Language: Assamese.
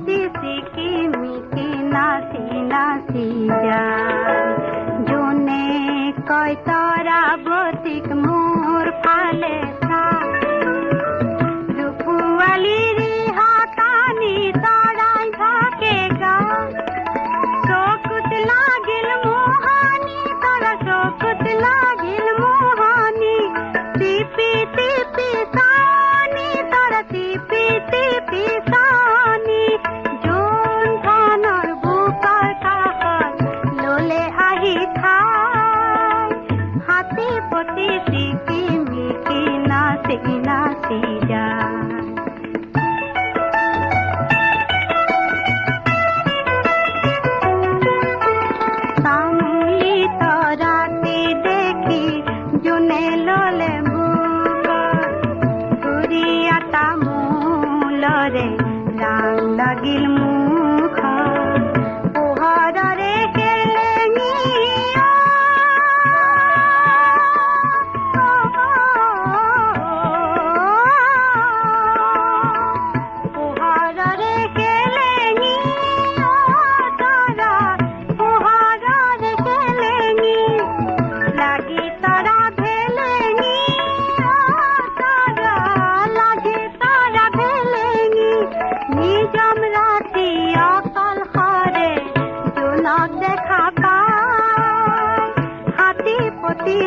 পতি চিকিমিকি নাচি নাচি যায় যোনে কয় তৰা বতিক মোৰ ফালে ৰূপওয়ালিৰ হাতানি তৰাই থাকে গা চকুত লাগিল মোহানি তৰা চকুত লাগিল মোহানি টিপি টিপি চানি তৰা টিপি টিপি চানি যোন ধনৰ বুকৰ কাষত ললে আহি ঠাই হাতী পতি চিকিমিকি নাচি নাচি যায় তামুলি তৰাটি দেখি যোনে ললে বুকৰ ঘূৰিয়া তামোলৰে ৰাং লাগিল মুখত পোহৰৰে কেলেঙি পোহৰৰে কেলেঙি তৰা পোহৰৰে কেলেঙি লাগি তৰা ভেলেঙি তৰা লাগি তৰা ভেলেঙি নিজম ৰাতি অকল সৰে জোনক দেখা পায় হাতী পতি